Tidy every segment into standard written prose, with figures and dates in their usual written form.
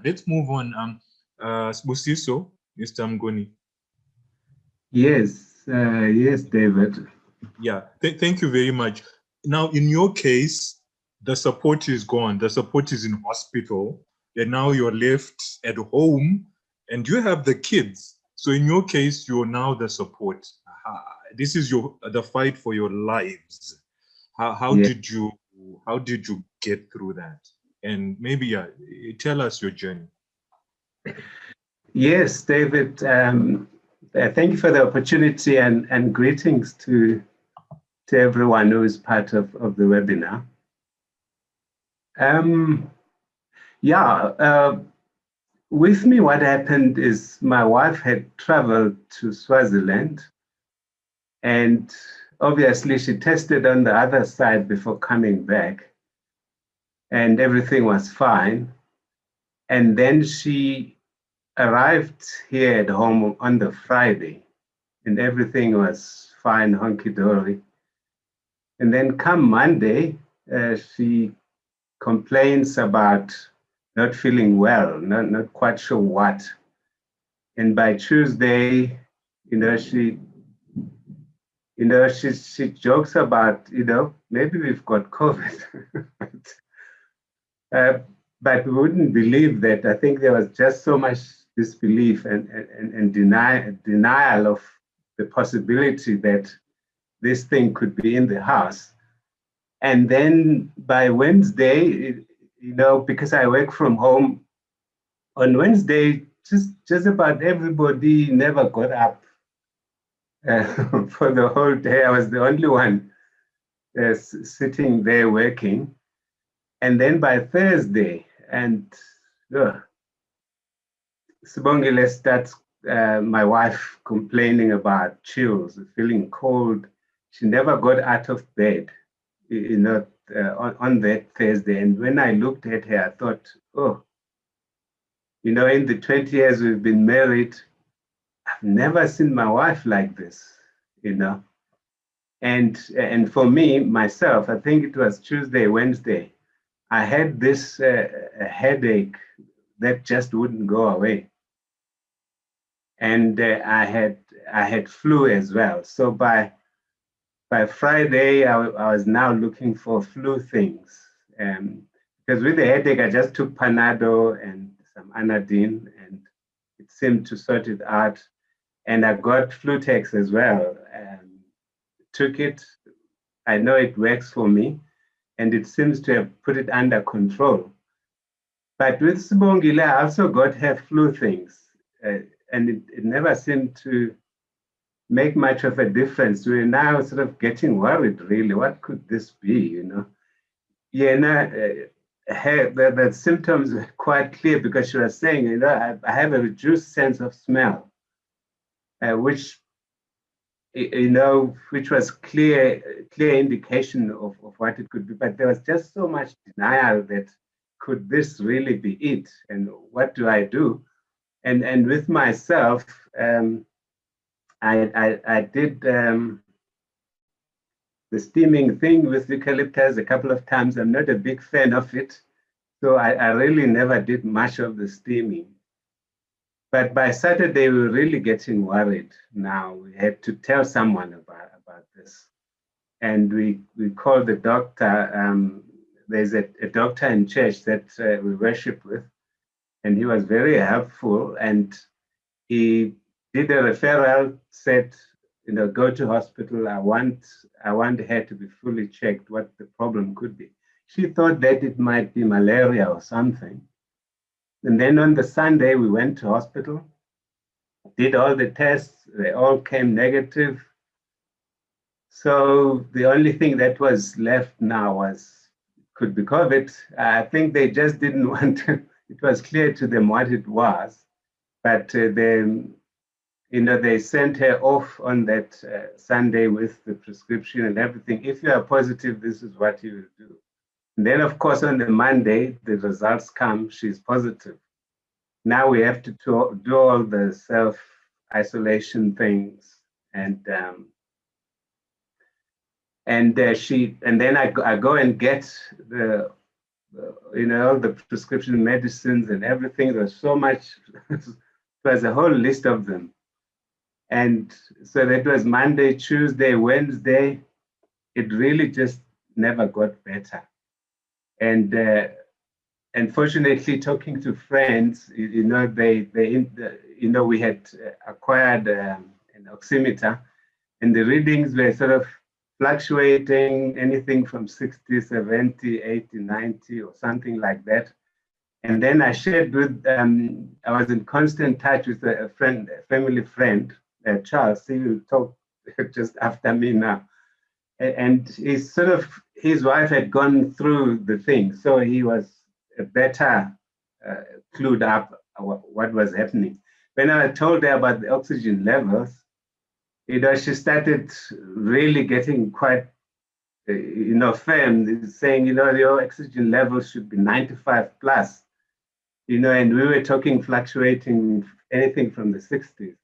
Let's move on. Sibusiso, Mr. Mnguni. Yes, yes, David. Yeah, thank you very much. Now, in your case, the support is gone. The support is in hospital, and now you're left at home, and you have the kids. So, in your case, you're now the support. This is the fight for your lives. How Yeah. did you get through that? And maybe tell us your journey. Yes, David. Thank you for the opportunity and greetings to everyone who is part of the webinar. Yeah, with me, what happened is my wife had traveled to Swaziland, and obviously she tested on the other side before coming back, and everything was fine. And then she arrived here at home on the Friday, and everything was fine, honky dory. And then come Monday, she complains about not feeling well, not quite sure what. And by Tuesday, she she jokes about, maybe we've got COVID. uh, but we wouldn't believe that. I think there was just so much disbelief and denial of the possibility that this thing could be in the house. And then by Wednesday, because I work from home, on Wednesday, just about everybody never got up for the whole day. I was the only one sitting there working. And then by Thursday, and Sibongile starts, my wife complaining about chills, feeling cold. She never got out of bed, on that Thursday. And when I looked at her, I thought, oh, in the 20 years we've been married, I've never seen my wife like this, And for me, myself, I think it was Tuesday, Wednesday, I had this headache that just wouldn't go away. And I had flu as well. So by Friday, I was now looking for flu things. Because with the headache, I just took Panado and some Anadine, and it seemed to sort it out. And I got Flutex as well. Took it. I know it works for me, and it seems to have put it under control. But with Sibongile, I also got her flu things, and it never seemed to make much of a difference. We're now sort of getting worried, really. What could this be, Yeah, the symptoms were quite clear because she was saying, I have a reduced sense of smell, which which was clear indication of what it could be. But there was just so much denial that could this really be it? And what do I do? And with myself, I did the steaming thing with eucalyptus a couple of times. I'm not a big fan of it. So I really never did much of the steaming. But by Saturday, we were really getting worried now. We had to tell someone about this. And we called the doctor. There's a doctor in church that we worship with, and he was very helpful. And he did a referral, said, go to hospital. I want her to be fully checked what the problem could be. She thought that it might be malaria or something. And then on the Sunday, we went to hospital, did all the tests. They all came negative. So the only thing that was left now could be COVID. I think they just didn't want to, it was clear to them what it was. But they sent her off on that Sunday with the prescription and everything. If you are positive, this is what you will do. And then, of course, on the Monday, the results come, she's positive. Now we have to do all the self-isolation things. And then I go and get the all the prescription medicines and everything. There was so much, it was a whole list of them. And so that was Monday, Tuesday, Wednesday. It really just never got better. And unfortunately, talking to friends, we had acquired an oximeter, and the readings were sort of fluctuating anything from 60, 70, 80, 90, or something like that. And then I shared with, I was in constant touch with a friend, a family friend, Charles. He will talk just after me now. And his wife had gone through the thing, so he was better clued up what was happening. When I told her about the oxygen levels, she started really getting quite, firm, saying, your oxygen levels should be 95 plus, and we were talking fluctuating anything from the 60s.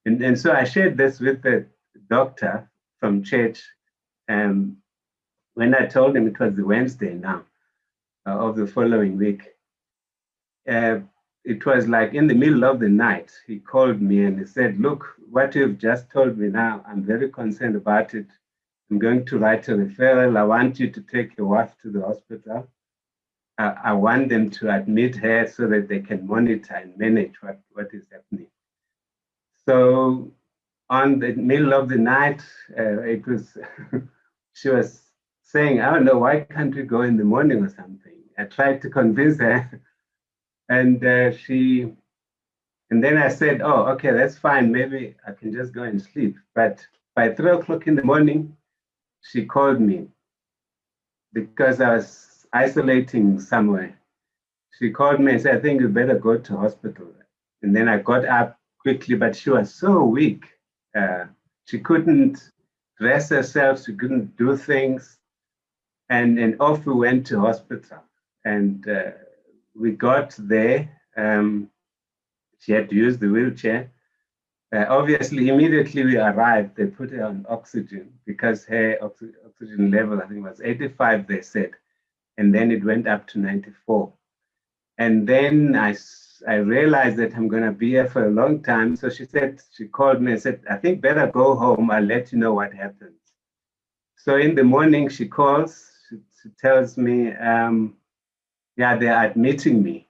And so I shared this with the doctor from church. When I told him, it was the Wednesday now of the following week, it was like in the middle of the night, he called me and he said, look, what you've just told me now, I'm very concerned about it. I'm going to write a referral. I want you to take your wife to the hospital. I want them to admit her so that they can monitor and manage what is happening. So on the middle of the night, it was, she was saying, I don't know, why can't we go in the morning or something? I tried to convince her, and then I said, oh, okay, that's fine. Maybe I can just go and sleep. But by 3 o'clock in the morning, she called me because I was isolating somewhere. She called me and said, I think you better go to hospital. And then I got up quickly, but she was so weak. She couldn't dress herself, she couldn't do things. And off we went to hospital. And we got there. She had to use the wheelchair. Obviously, immediately we arrived, they put her on oxygen because her oxygen level, I think, was 85, they said. And then it went up to 94. And then I realized that I'm going to be here for a long time. So she called me and said, I think better go home. I'll let you know what happens. So in the morning, she calls, she tells me, yeah, they're admitting me.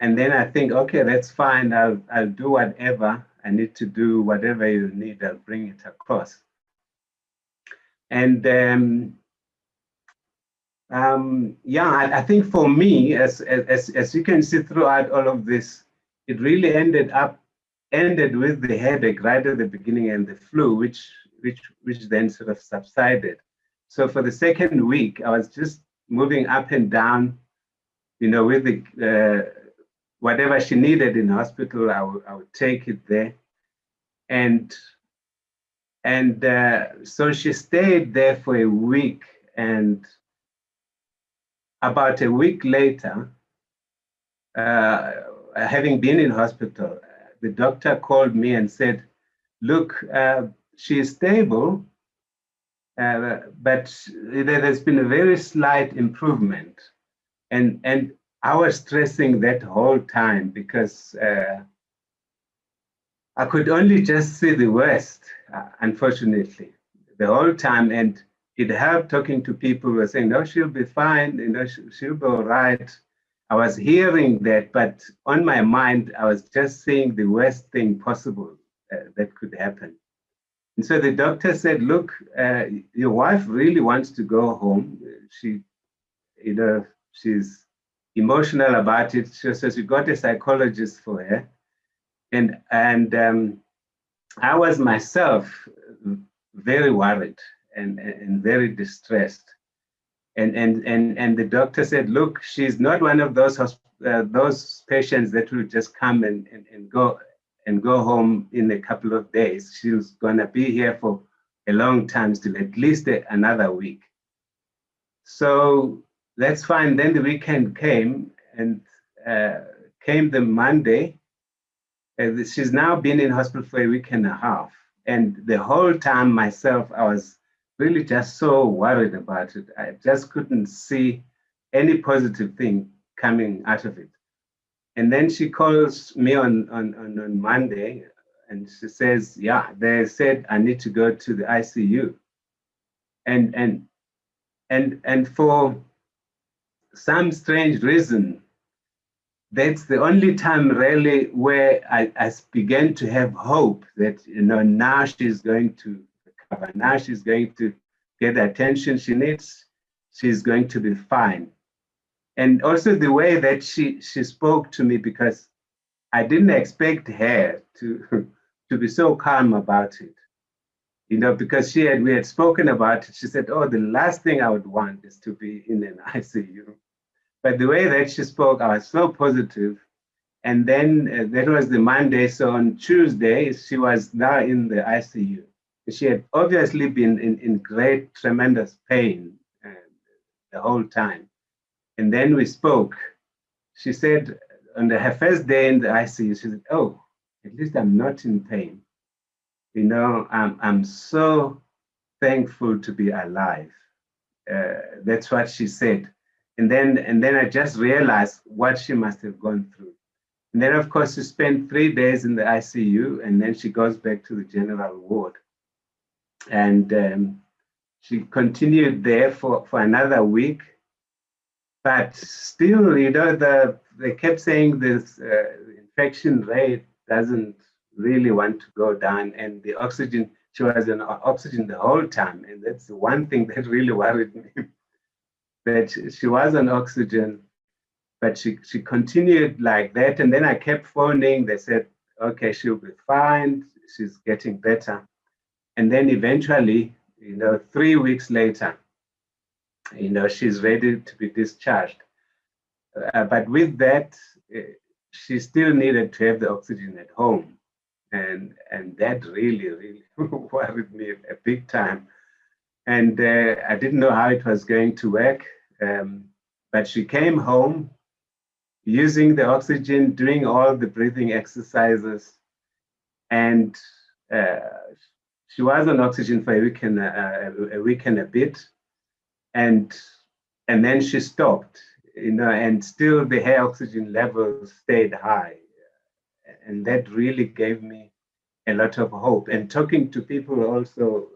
And then I think, okay, that's fine. I'll do whatever I need to do, whatever you need, I'll bring it across. And I think for me, as you can see throughout all of this, it really ended with the headache right at the beginning and the flu, which then sort of subsided. So for the second week, I was just moving up and down, with the whatever she needed in hospital, I would take it there. And so she stayed there for a week, and about a week later, having been in hospital, the doctor called me and said, look, she's stable, but there's been a very slight improvement. And I was stressing that whole time because I could only just see the worst, unfortunately, the whole time. And it helped talking to people who were saying, no, she'll be fine, she'll be all right. I was hearing that, but on my mind, I was just saying the worst thing possible that could happen. And so the doctor said, look, your wife really wants to go home. She's emotional about it. So she got a psychologist for her. And I was myself very worried and very distressed. And the doctor said, look, she's not one of those patients that will just come and go home in a couple of days. She's gonna be here for a long time, still at least another week. So that's fine. Then the weekend came, and came the Monday. She's now been in hospital for a week and a half. And the whole time myself, I was really just so worried about it. I just couldn't see any positive thing coming out of it. And then she calls me on Monday, and she says, yeah, they said I need to go to the ICU. And for some strange reason, that's the only time really where I began to have hope that, now she's going to recover. Now she's going to get the attention she needs. She's going to be fine. And also the way that she spoke to me, because I didn't expect her to be so calm about it. Because we had spoken about it. She said, oh, the last thing I would want is to be in an ICU. But the way that she spoke, I was so positive. And then that was the Monday. So on Tuesday, she was now in the ICU. She had obviously been in great, tremendous pain the whole time. And then we spoke. She said on her first day in the ICU, she said, oh, at least I'm not in pain. I'm so thankful to be alive. That's what she said. And then I just realized what she must have gone through. And then, of course, she spent 3 days in the ICU, and then she goes back to the general ward. And she continued there for another week. But still, they kept saying this infection rate doesn't really want to go down, and the oxygen, she was on oxygen the whole time. And that's the one thing that really worried me, that she was on oxygen, but she continued like that. And then I kept phoning. They said, okay, she'll be fine. She's getting better. And then eventually, 3 weeks later, she's ready to be discharged. But with that, she still needed to have the oxygen at home. And that really, really worried me a big time. And I didn't know how it was going to work. But she came home using the oxygen, doing all the breathing exercises. And she was on oxygen for a week and a bit. And then she stopped, and still the hair oxygen levels stayed high. And that really gave me a lot of hope. And talking to people also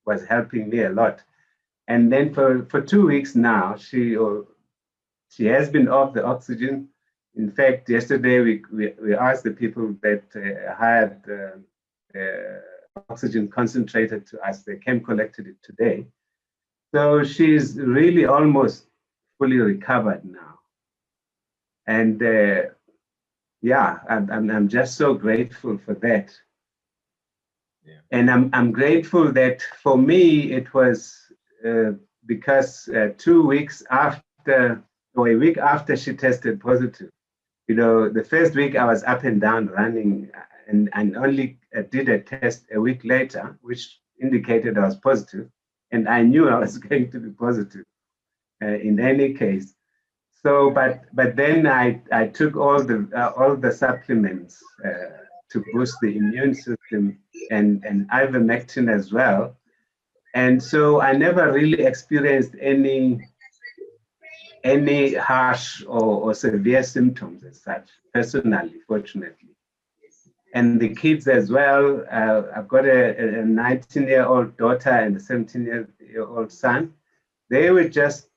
was helping me a lot. And then for 2 weeks now, she has been off the oxygen. In fact, yesterday we asked the people that hired oxygen concentrated to us. They came collected it today. So she's really almost fully recovered now. And I'm just so grateful for that. Yeah. And I'm grateful that for me, it was because 2 weeks after, or a week after she tested positive, the first week I was up and down running, and only did a test a week later, which indicated I was positive. And I knew I was going to be positive in any case. So, but then I took all the supplements to boost the immune system, and ivermectin as well. And so I never really experienced any harsh or severe symptoms as such, personally, fortunately. And the kids as well. I've got a 19-year-old daughter and a 17-year-old son. They were just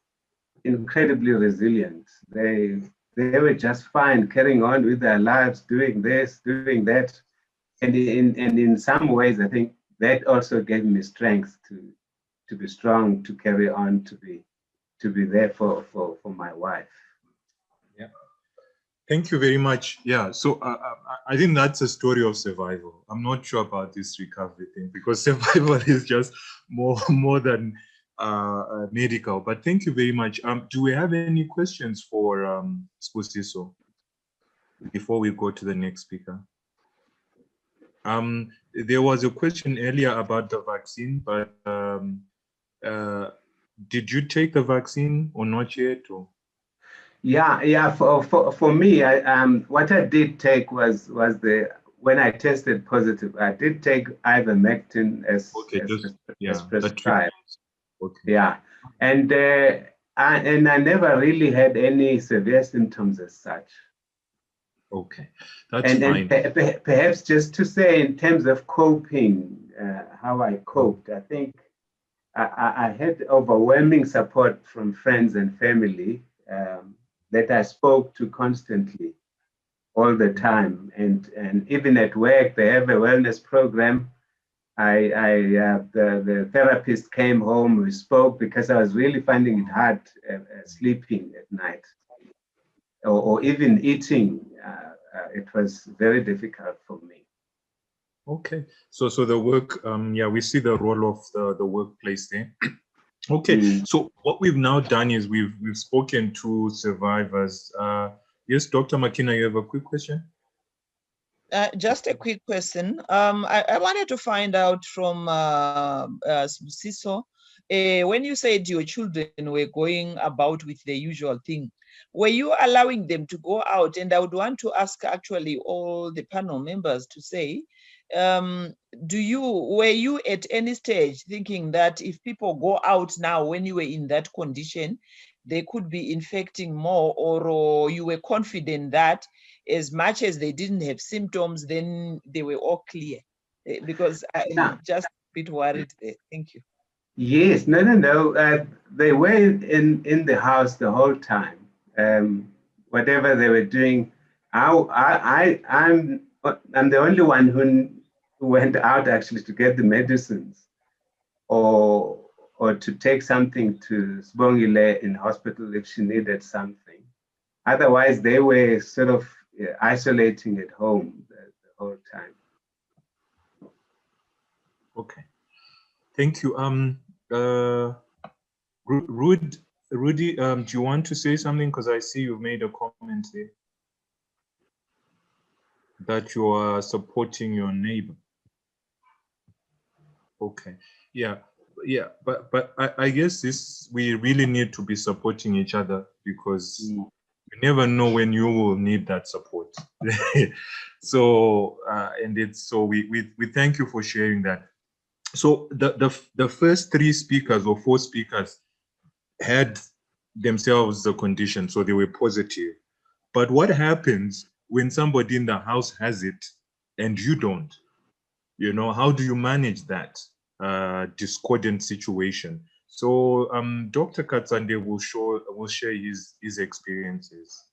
incredibly resilient. They were just fine, carrying on with their lives, doing this, doing that. And in some ways, I think that also gave me strength to be strong, to carry on, to be there for my wife. Yeah. Thank you very much. Yeah, so I think that's a story of survival. I'm not sure about this recovery thing, because survival is just more than medical. But thank you very much. Do we have any questions for Sibusiso before we go to the next speaker? There was a question earlier about the vaccine, but did you take the vaccine or not yet? Or? Yeah. For me, what I did take was when I tested positive, I did take ivermectin as prescribed. Okay. Yeah, and And I never really had any severe symptoms as such. Okay, that's fine. Perhaps just to say, in terms of coping, how I coped, I think I had overwhelming support from friends and family that I spoke to constantly all the time. And even at work, they have a wellness program. The therapist came home, we spoke, because I was really finding it hard sleeping at night or even eating. It was very difficult for me. Okay, so the work, yeah, we see the role of the workplace there. Okay, so what we've now done is we've spoken to survivors. Yes, Dr. Makina, you have a quick question? Just a quick question. I wanted to find out from Sibusiso, when you said your children were going about with the usual thing, were you allowing them to go out? And I would want to ask actually all the panel members to say, were you at any stage thinking that if people go out now when you were in that condition, they could be infecting more, or you were confident that as much as they didn't have symptoms, then they were all clear? Because I'm just a bit worried there. Thank you. Yes, no. They were in the house the whole time. Whatever they were doing, I'm the only one who went out actually to get the medicines or to take something to Sibongile in hospital if she needed something. Otherwise, they were sort of isolating at home the whole time. Okay, thank you. Rudy, do you want to say something? Because I see you've made a comment there that you are supporting your neighbor. Okay, yeah, but I guess we really need to be supporting each other, because you never know when you will need that support. So we thank you for sharing that. So the first 3 speakers or 4 speakers had themselves the condition, so they were positive. But what happens when somebody in the house has it and you don't? You know, how do you manage that discordant situation? So Dr. Katsande will share his experiences.